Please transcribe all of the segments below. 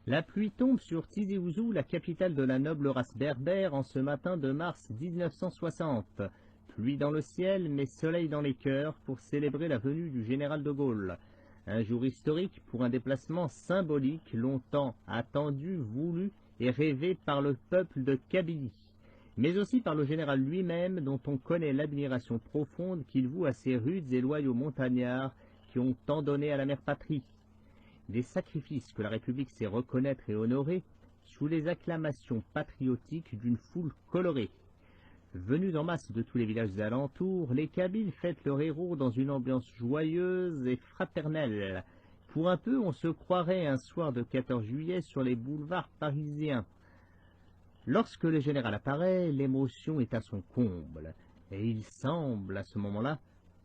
La pluie tombe sur Tizi Ouzou, la capitale de la noble race berbère, en ce matin de mars 1960. Pluie dans le ciel, mais soleil dans les cœurs pour célébrer la venue du général de Gaulle. Un jour historique pour un déplacement symbolique, longtemps attendu, voulu et rêvé par le peuple de Kabylie, mais aussi par le général lui-même, dont on connaît l'admiration profonde qu'il voue à ces rudes et loyaux montagnards qui ont tant donné à la mère patrie. Des sacrifices que la République sait reconnaître et honorer sous les acclamations patriotiques d'une foule colorée. Venus en masse de tous les villages alentours, les Kabyles fêtent leur héros dans une ambiance joyeuse et fraternelle. Pour un peu, on se croirait un soir de 14 juillet sur les boulevards parisiens. Lorsque le général apparaît, l'émotion est à son comble, et il semble à ce moment-là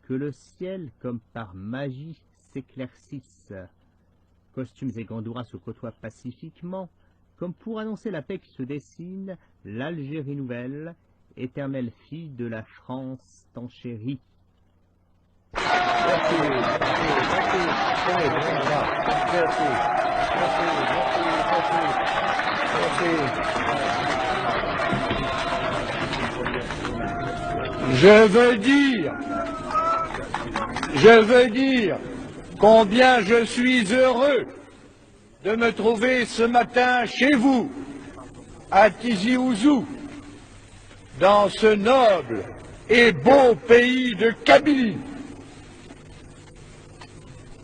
que le ciel, comme par magie, s'éclaircisse. Costumes et gandouras se côtoient pacifiquement, comme pour annoncer la paix qui se dessine, l'Algérie nouvelle, éternelle fille de la France tant chérie. Je veux dire combien je suis heureux de me trouver ce matin chez vous, à Tizi Ouzou, dans ce noble et beau pays de Kabylie.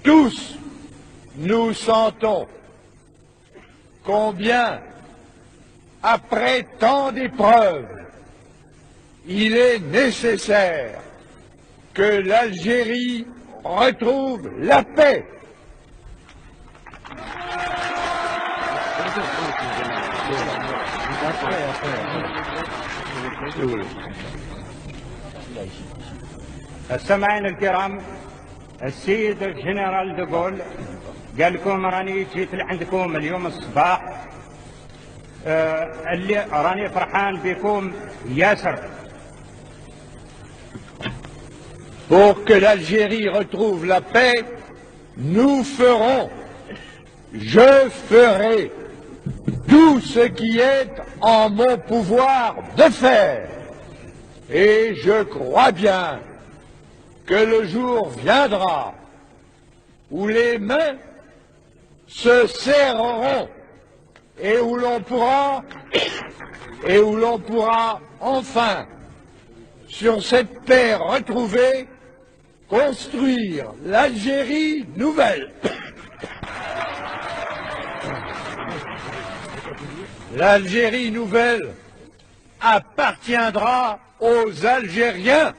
Tous, nous sentons combien, après tant d'épreuves, il est nécessaire que l'Algérie retrouve la paix. السامعين الكرام، السيد الجنرال دوغول قال لكم راني جيت لعندكم اليوم الصباح، اللي راني فرحان بكم ياسر. Pour que l'Algérie retrouve la paix, nous ferons, je ferai tout ce qui est en mon pouvoir de faire. Et je crois bien que le jour viendra où les mains se serreront et où l'on pourra enfin, sur cette paix retrouvée, construire l'Algérie nouvelle. L'Algérie nouvelle appartiendra aux Algériens,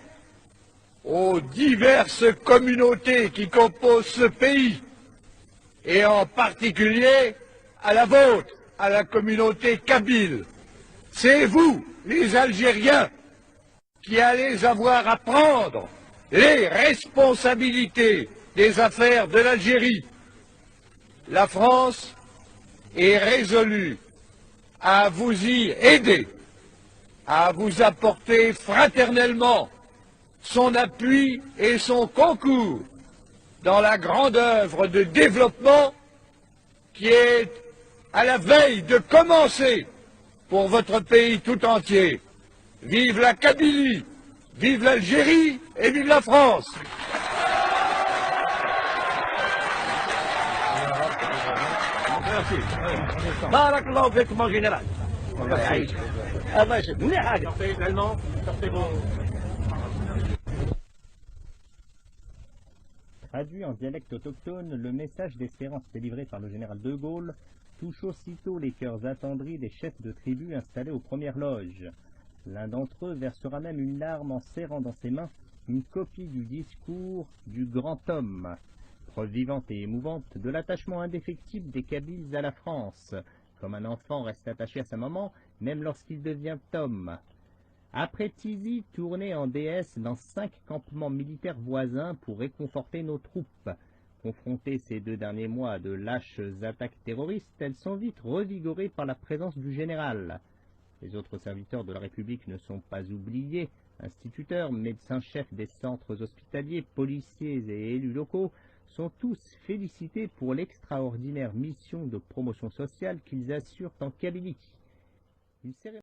aux diverses communautés qui composent ce pays, et en particulier à la vôtre, à la communauté kabyle. C'est vous, les Algériens, qui allez avoir à prendre les responsabilités des affaires de l'Algérie. La France est résolue à vous y aider, à vous apporter fraternellement son appui et son concours dans la grande œuvre de développement qui est à la veille de commencer pour votre pays tout entier. Vive la Kabylie, vive l'Algérie et vive la France. بارك الله فيكم يا جنرال. الله يعيشك. الله يسلمك. منيح حاجه. Traduit en dialecte autochtone, le message d'espérance délivré par le général de Gaulle touche aussitôt les cœurs attendris des chefs de tribus installés aux premières loges. L'un d'entre eux versera même une larme en serrant dans ses mains une copie du discours du grand homme, preuve vivante et émouvante de l'attachement indéfectible des Kabyles à la France, comme un enfant reste attaché à sa maman, même lorsqu'il devient homme. Après Tizi, tourné en déesse dans 5 campements militaires voisins pour réconforter nos troupes. Confrontées ces 2 derniers mois à de lâches attaques terroristes, elles sont vite revigorées par la présence du général. Les autres serviteurs de la République ne sont pas oubliés. Instituteurs, médecins-chefs des centres hospitaliers, policiers et élus locaux sont tous félicités pour l'extraordinaire mission de promotion sociale qu'ils assurent en Kabylie. Une cérémonie